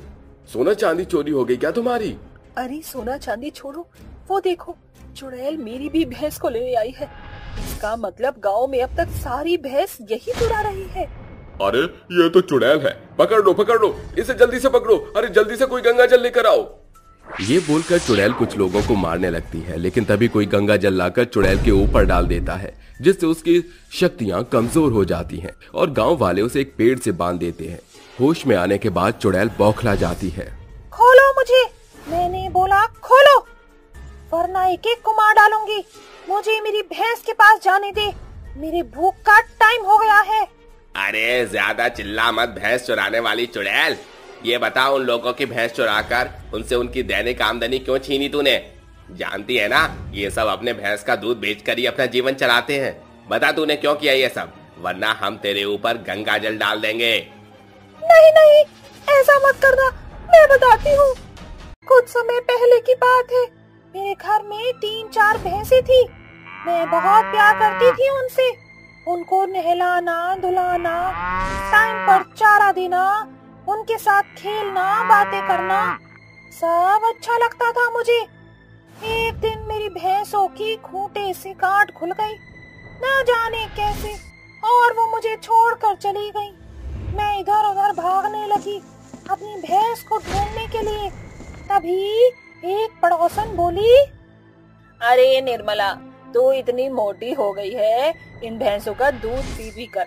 S6: सोना चांदी चोरी हो गई क्या तुम्हारी?
S8: अरे सोना चांदी छोड़ो, वो देखो चुड़ैल मेरी भी भैंस को ले आई है। इसका मतलब गांव में अब तक सारी भैंस यही चुरा रही है।
S6: अरे ये तो चुड़ैल है, पकड़ लो, इसे जल्दी से पकड़ो। अरे जल्दी से कोई गंगा जल लेकर आओ।
S2: ये बोलकर चुड़ैल कुछ लोगों को मारने लगती है, लेकिन तभी कोई गंगा जल लाकर चुड़ैल के ऊपर डाल देता है, जिससे उसकी शक्तियां कमजोर हो जाती हैं और गांव वाले उसे एक पेड़ से बांध देते हैं। होश में आने के बाद चुड़ैल बौखला जाती है।
S7: खोलो मुझे, मैंने बोला खोलो, वरना एक एक को मार डालूंगी। मुझे मेरी भैंस के पास जाने दे, मेरी भूख का टाइम हो गया है।
S6: अरे ज्यादा चिल्ला मत भैंस चुराने वाली चुड़ैल। ये बता, उन लोगों की भैंस चुराकर उनसे उनकी दैनिक आमदनी क्यों छीनी तूने? जानती है ना, ये सब अपने भैंस का दूध बेचकर ही अपना जीवन चलाते हैं। बता तूने क्यों किया ये सब, वरना हम तेरे ऊपर गंगा जल डाल देंगे।
S7: नहीं नहीं, ऐसा मत करना, मैं बताती हूँ। कुछ समय पहले की बात है, मेरे घर में 3-4 भैंसें थी। मैं बहुत प्यार करती थी उनसे, उनको नहलाना धुलाना, टाइम पर चारा देना, उनके साथ खेलना, बातें करना, सब अच्छा लगता था मुझे। एक दिन मेरी भैंसों की खूंटे से गांठ खुल गई, न जाने कैसे, और वो मुझे छोड़कर चली गई। मैं इधर उधर भागने लगी अपनी भैंस को ढूंढने के लिए। तभी एक पड़ोसन बोली,
S8: अरे निर्मला, तू इतनी मोटी हो गई है, इन भैंसों का दूध पी पी कर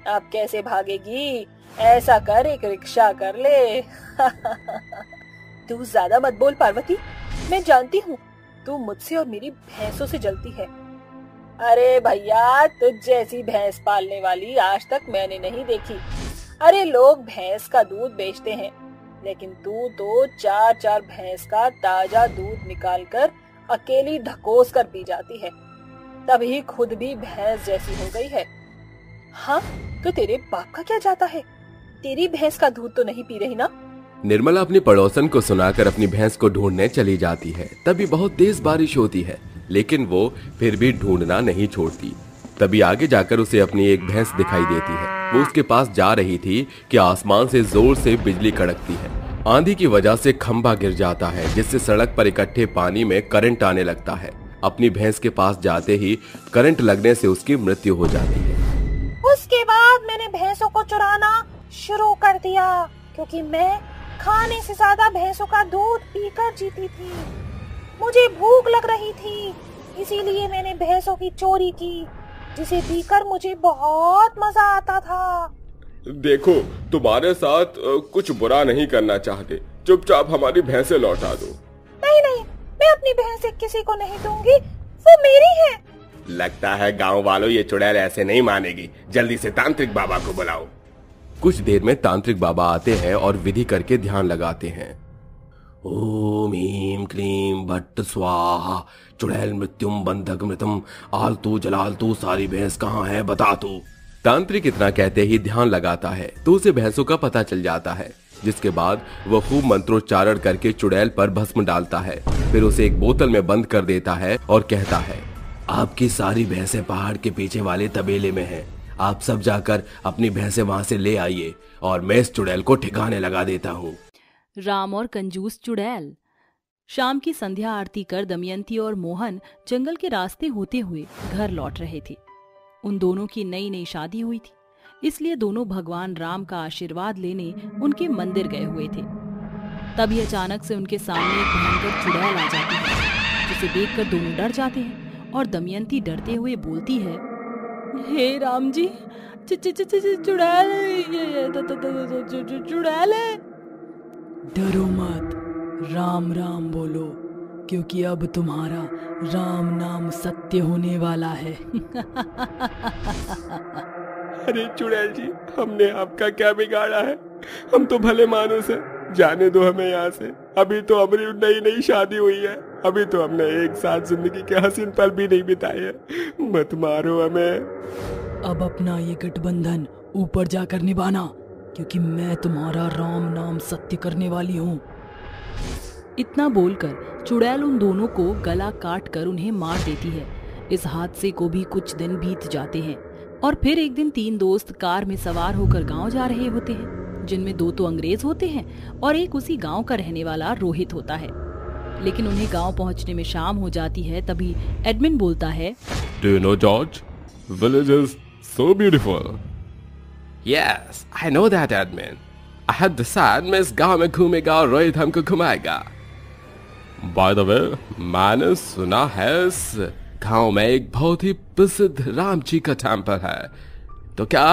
S8: अब कैसे भागेगी? ऐसा कर, एक रिक्शा कर ले। तू ज्यादा मत बोल पार्वती, मैं जानती हूँ तू मुझसे और मेरी भैंसों से जलती है। अरे भैया, तुझ जैसी भैंस पालने वाली आज तक मैंने नहीं देखी। अरे लोग भैंस का दूध बेचते हैं, लेकिन तू तो 4-4 भैंस का ताजा दूध निकालकर अकेली ढकोस कर पी जाती है, तभी खुद भी भैंस जैसी हो गई है। हाँ, तो तेरे बाप का क्या जाता है? तेरी भैंस का दूध तो नहीं पी रही ना?
S2: निर्मला अपनी पड़ोसन को सुनाकर अपनी भैंस को ढूंढने चली जाती है। तभी बहुत तेज बारिश होती है, लेकिन वो फिर भी ढूंढना नहीं छोड़ती। तभी आगे जाकर उसे अपनी एक भैंस दिखाई देती है। वो उसके पास जा रही थी कि आसमान से जोर से बिजली कड़कती है। आंधी की वजह से खंभा गिर जाता है, जिससे सड़क पर इकट्ठे पानी में करंट आने लगता है। अपनी भैंस के पास जाते ही करंट लगने से उसकी मृत्यु हो जाती है।
S7: उसके बाद मैंने भैंसों को चुराना शुरू कर दिया, क्योंकि मैं खाने से ज्यादा भैंसों का दूध पीकर जीती थी। मुझे भूख लग रही थी, इसीलिए मैंने भैंसों की चोरी की, जिसे पीकर मुझे बहुत मजा आता था।
S6: देखो, तुम्हारे साथ कुछ बुरा नहीं करना चाहते, चुपचाप हमारी भैंसें लौटा दो।
S7: नहीं नहीं, मैं अपनी भैंसें किसी को नहीं दूंगी, वो मेरी है।
S6: लगता है गांव वालों ये चुड़ैल ऐसे नहीं मानेगी। जल्दी से तांत्रिक बाबा को बुलाओ।
S2: कुछ देर में तांत्रिक बाबा आते हैं और विधि करके ध्यान लगाते हैं। ओम ह्रीं क्लीं भट्ट स्वाहा, चुड़ैल मृत्युम बंधक मृतम, आलतू जलालतू, सारी भैंस कहाँ है बता तू। तांत्रिक इतना कहते ही ध्यान लगाता है तो उसे भैंसों का पता चल जाता है, जिसके बाद वह खूब मंत्रोच्चारण करके चुड़ैल पर भस्म डालता है। फिर उसे एक बोतल में बंद कर देता है और कहता है, आपकी सारी भैंसें पहाड़ के पीछे वाले तबेले में हैं। आप सब जाकर अपनी भैंसें वहां से ले आइए और मैं इस चुड़ैल को ठिकाने लगा देता हूँ।
S1: राम और कंजूस चुड़ैल। शाम की संध्या आरती कर दमयंती और मोहन जंगल के रास्ते होते हुए घर लौट रहे थे। उन दोनों की नई नई शादी हुई थी, इसलिए दोनों भगवान राम का आशीर्वाद लेने उनके मंदिर गए हुए थे। तभी अचानक से उनके सामने एक भयंकर चुड़ैल आ जाती है, जिसे देखकर दोनों डर जाते हैं और दमयंती डरते हुए बोलती है, हे राम जी, चुड़ैल, ये चुड़ैल है।
S3: डरो मत, राम राम बोलो, क्योंकि अब तुम्हारा राम नाम सत्य होने वाला है।
S6: अरे चुड़ैल जी, हमने आपका क्या बिगाड़ा है? हम तो भले मानुस हैं, जाने दो हमें यहाँ से। अभी तो हमारी नई नई शादी हुई है, अभी तो हमने एक साथ जिंदगी के हसीन पल भी नहीं बिताए हैं। मत मारो हमें।
S3: अब अपना ये गठबंधन ऊपर जाकर निभाना, क्योंकि मैं तुम्हारा राम नाम सत्य करने वाली हूँ।
S1: इतना बोलकर चुड़ैल उन दोनों को गला काट कर उन्हें मार देती है। इस हादसे को भी कुछ दिन बीत जाते हैं और फिर एक दिन 3 दोस्त कार में सवार होकर गांव जा रहे होते हैं, जिनमें 2 तो अंग्रेज होते हैं और एक उसी गांव का रहने वाला रोहित होता है। लेकिन उन्हें गांव पहुंचने में शाम हो जाती है। तभी एडमिन बोलता है,
S5: Do you know George? Village is so beautiful.
S2: Yes, I know that admin. I had decided मैं इस गांव में घूमेगा और रोहित हमको घुमाएगा।
S5: By the way,
S2: मैंने सुना है इस गांव में एक बहुत ही प्रसिद्ध राम जी का टेम्पल है, तो क्या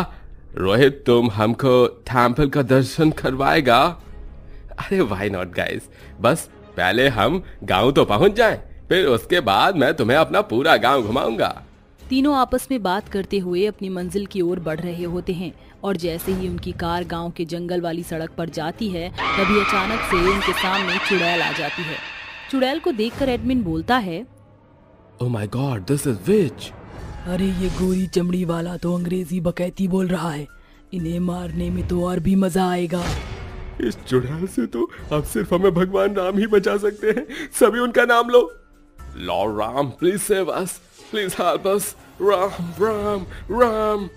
S2: रोहित तुम हमको टेम्पल का दर्शन करवाएगा? अरे व्हाई नॉट गाइस, बस पहले हम गांव तो पहुंच जाएं, फिर उसके बाद मैं तुम्हें अपना पूरा गांव घुमाऊंगा।
S1: तीनों आपस में बात करते हुए अपनी मंजिल की ओर बढ़ रहे होते हैं और जैसे ही उनकी कार गांव के जंगल वाली सड़क पर जाती है तभी अचानक से उनके सामने चुड़ैल आ जाती है। चुड़ैल को देखकर एडमिन बोलता है,
S2: oh my God, this is which.
S3: अरे ये गोरी चमड़ी वाला तो अंग्रेजी बकैती बोल रहा है, इन्हें मारने में तो और भी मजा आएगा।
S6: इस चुड़ैल से तो अब सिर्फ हमें भगवान राम ही बचा सकते हैं। सभी उनका नाम लो।
S2: Lord Ram, please save us, please help us, Ram Ram Ram.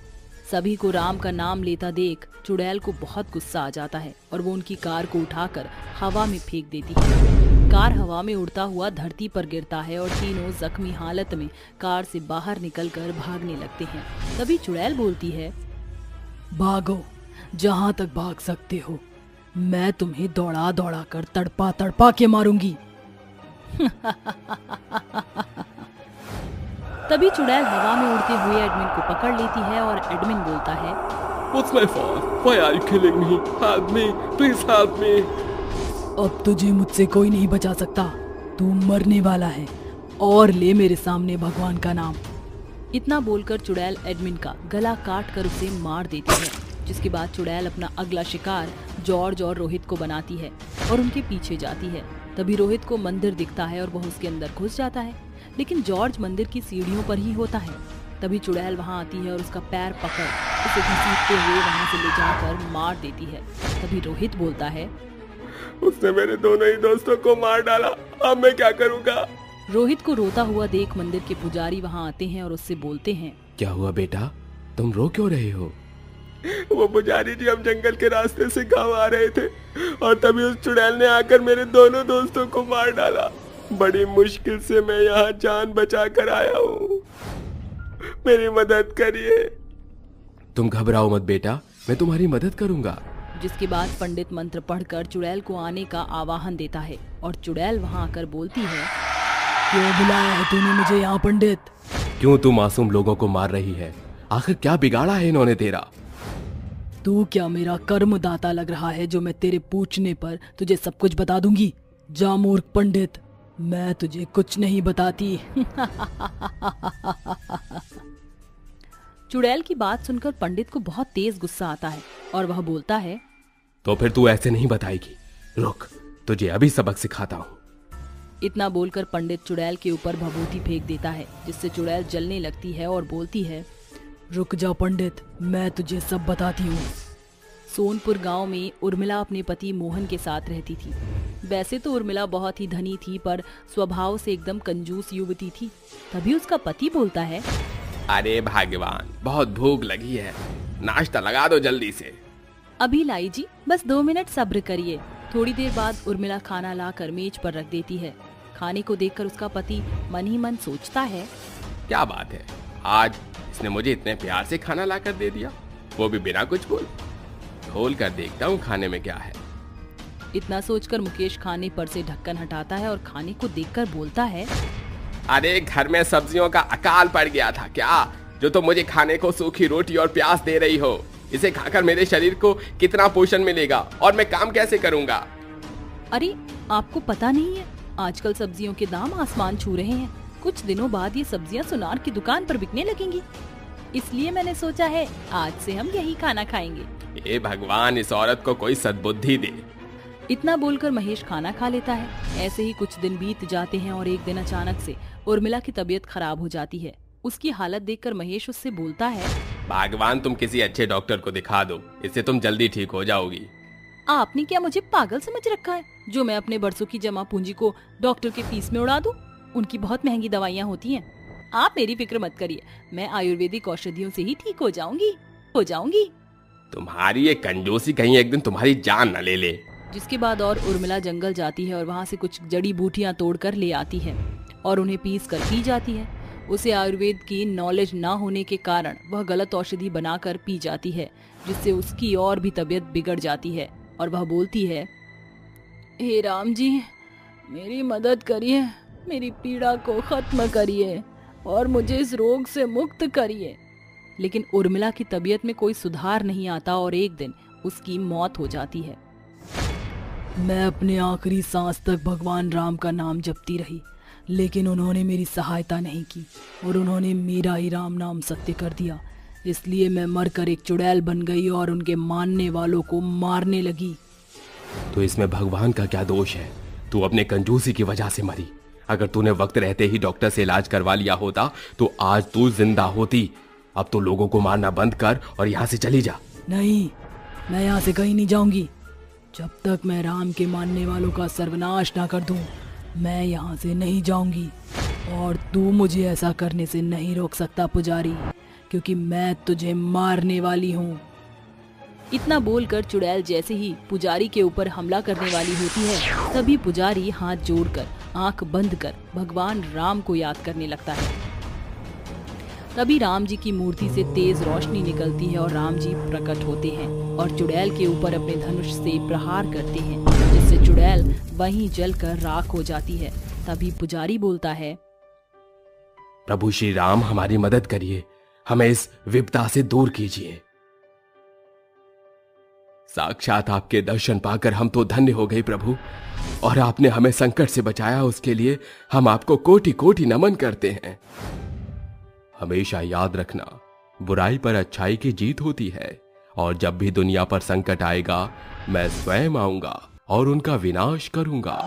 S1: सभी को राम का नाम लेता देख चुड़ैल को बहुत गुस्सा आ जाता है और वो उनकी कार को उठाकर हवा में फेंक देती है। कार हवा में उड़ता हुआ धरती पर गिरता है और तीनों जख्मी हालत में कार से बाहर निकलकर भागने लगते हैं। तभी चुड़ैल बोलती है,
S3: भागो जहाँ तक भाग सकते हो, मैं तुम्हें दौड़ा दौड़ा कर तड़पा तड़पा के मारूंगी।
S1: तभी चुड़ैल हवा में उड़ते हुए एडमिन को पकड़ लेती है और एडमिन बोलता है,
S6: What's my fault? Why are you killing me? Help me, please help me.
S3: अब तुझे मुझसे कोई नहीं बचा सकता, तू मरने वाला है, और ले मेरे सामने भगवान का नाम।
S1: इतना बोलकर चुड़ैल एडमिन का गला काट कर उसे मार देती है, जिसके बाद चुड़ैल अपना अगला शिकार जॉर्ज और रोहित को बनाती है और उनके पीछे जाती है। तभी रोहित को मंदिर दिखता है और वह उसके अंदर घुस जाता है, लेकिन जॉर्ज मंदिर की सीढ़ियों पर ही होता है। तभी चुड़ैल वहां आती है और उसका पैर पकड़ उसे घसीटते हुए वहां से ले जाकर मार देती है। तभी रोहित बोलता है,
S6: उसने मेरे दोनों ही दोस्तों को मार डाला, अब मैं क्या करूँगा?
S1: रोहित को रोता हुआ देख मंदिर के पुजारी वहां आते हैं और उससे बोलते हैं,
S2: क्या हुआ बेटा, तुम रो क्यों रहे हो?
S6: वो पुजारी जी, हम जंगल के रास्ते से गांव आ रहे थे और तभी उस चुड़ैल ने आकर मेरे दोनों दोस्तों को मार डाला। बड़ी मुश्किल से मैं यहाँ जान बचा कर आया हूँ, मेरी मदद करिए।
S2: तुम घबराओ मत बेटा, मैं तुम्हारी मदद करूंगा।
S1: जिसके बाद पंडित मंत्र पढ़कर चुड़ैल को आने का आवाहन देता है और चुड़ैल वहां आकर बोलती है,
S3: क्यों बुलाया है तूने मुझे यहाँ पंडित?
S2: क्यों तू मासूम लोगों को मार रही है? आखिर क्या बिगाड़ा है इन्होंने तेरा?
S3: तू क्या मेरा कर्मदाता लग रहा है जो मैं तेरे पूछने पर तुझे सब कुछ बता दूंगी? जा मूर्ख पंडित, मैं तुझे कुछ नहीं बताती।
S1: चुड़ैल की बात सुनकर पंडित को बहुत तेज गुस्सा आता है और वह बोलता है,
S2: तो फिर तू ऐसे नहीं बताएगी, रुक तुझे अभी सबक सिखाता हूँ।
S1: इतना बोलकर पंडित चुड़ैल के ऊपर भभूति फेंक देता है, जिससे चुड़ैल जलने लगती है और बोलती है,
S3: रुक जा पंडित, मैं तुझे सब बताती हूँ।
S1: सोनपुर गांव में उर्मिला अपने पति मोहन के साथ रहती थी। वैसे तो उर्मिला बहुत ही धनी थी, पर स्वभाव से एकदम कंजूस युवती थी। तभी उसका पति बोलता है,
S2: अरे भगवान, बहुत भूख लगी है, नाश्ता लगा दो जल्दी से।
S1: अभी लाई जी, बस 2 मिनट सब्र करिए। थोड़ी देर बाद उर्मिला खाना लाकर मेज पर रख देती है। खाने को देखकर उसका पति मन ही मन सोचता है,
S2: क्या बात है, आज इसने मुझे इतने प्यार से खाना लाकर दे दिया, वो भी बिना कुछ बोल। खोल कर देखता हूँ खाने में क्या है।
S1: इतना सोचकर मुकेश खाने पर से ढक्कन हटाता है और खाने को देखकर बोलता है,
S2: अरे घर में सब्जियों का अकाल पड़ गया था क्या, जो तुम मुझे खाने को सूखी रोटी और प्याज दे रही हो? इसे खाकर मेरे शरीर को कितना पोषण मिलेगा और मैं काम कैसे करूँगा?
S1: अरे आपको पता नहीं है, आजकल सब्जियों के दाम आसमान छू रहे हैं। कुछ दिनों बाद ये सब्जियां सुनार की दुकान पर बिकने लगेंगी, इसलिए मैंने सोचा है आज से हम यही खाना खाएंगे।
S2: हे भगवान, इस औरत को कोई सद्बुद्धि दे।
S1: इतना बोलकर महेश खाना खा लेता है। ऐसे ही कुछ दिन बीत जाते हैं और एक दिन अचानक से उर्मिला की तबीयत खराब हो जाती है। उसकी हालत देखकर महेश उससे बोलता है,
S2: भगवान तुम किसी अच्छे डॉक्टर को दिखा दो, इससे तुम जल्दी ठीक हो जाओगी।
S1: आपने क्या मुझे पागल समझ रखा है जो मैं अपने बरसों की जमा पूंजी को डॉक्टर के फीस में उड़ा दूं? उनकी बहुत महंगी दवाइयाँ होती हैं। आप मेरी फिक्र मत करिए, मैं आयुर्वेदिक औषधियों से ही ठीक हो जाऊंगी।
S2: तुम्हारी ये कंजूसी कहीं एक दिन तुम्हारी जान न ले ले।
S1: जिसके बाद और उर्मिला जंगल जाती है और वहाँ से कुछ जड़ी बूटियाँ तोड़कर ले आती है और उन्हें पीस कर पी जाती है। उसे आयुर्वेद की नॉलेज ना होने के कारण वह गलत औषधि बनाकर पी जाती है, जिससे उसकी और भी तबीयत बिगड़ जाती है और वह बोलती है, हे राम जी, मेरी मदद करिए, मेरी पीड़ा को खत्म करिए और मुझे इस रोग से मुक्त करिए। लेकिन उर्मिला की तबीयत में कोई सुधार नहीं आता और एक दिन उसकी मौत हो जाती है।
S3: मैं अपने आखिरी सांस तक भगवान राम का नाम जपती रही, लेकिन उन्होंने मेरी सहायता नहीं की और उन्होंने मेरा ही राम नाम सत्य कर दिया। इसलिए मैं मरकर एक चुड़ैल बन गई और उनके मानने वालों को मारने लगी।
S2: तो इसमें भगवान का क्या दोष है? तू अपने कंजूसी की वजह से मरी। अगर तूने वक्त रहते ही डॉक्टर से इलाज करवा लिया होता तो आज तू जिंदा होती। अब तो लोगों को मारना बंद कर और यहाँ से चली जा।
S3: नहीं, मैं यहाँ से कहीं नहीं जाऊंगी। जब तक मैं राम के मानने वालों का सर्वनाश ना कर दूं, मैं यहाँ से नहीं जाऊंगी। और तू मुझे ऐसा करने से नहीं रोक सकता पुजारी, क्योंकि मैं तुझे मारने वाली हूँ।
S1: इतना बोलकर चुड़ैल जैसे ही पुजारी के ऊपर हमला करने वाली होती है, तभी पुजारी हाथ जोड़कर आंख बंद कर भगवान राम को याद करने लगता है। तभी राम जी की मूर्ति से तेज रोशनी निकलती है और राम जी प्रकट होते हैं और चुड़ैल के ऊपर अपने धनुष से प्रहार करते हैं, जिससे चुड़ैल वहीं जलकर राख हो जाती है। तभी पुजारी बोलता है,
S2: प्रभु श्री राम हमारी मदद करिए, हमें इस विपदा से दूर कीजिए। साक्षात आपके दर्शन पाकर हम तो धन्य हो गए प्रभु, और आपने हमें संकट से बचाया, उसके लिए हम आपको कोटि कोटि नमन करते हैं। हमेशा याद रखना, बुराई पर अच्छाई की जीत होती है, और जब भी दुनिया पर संकट आएगा मैं स्वयं आऊंगा और उनका विनाश करूंगा।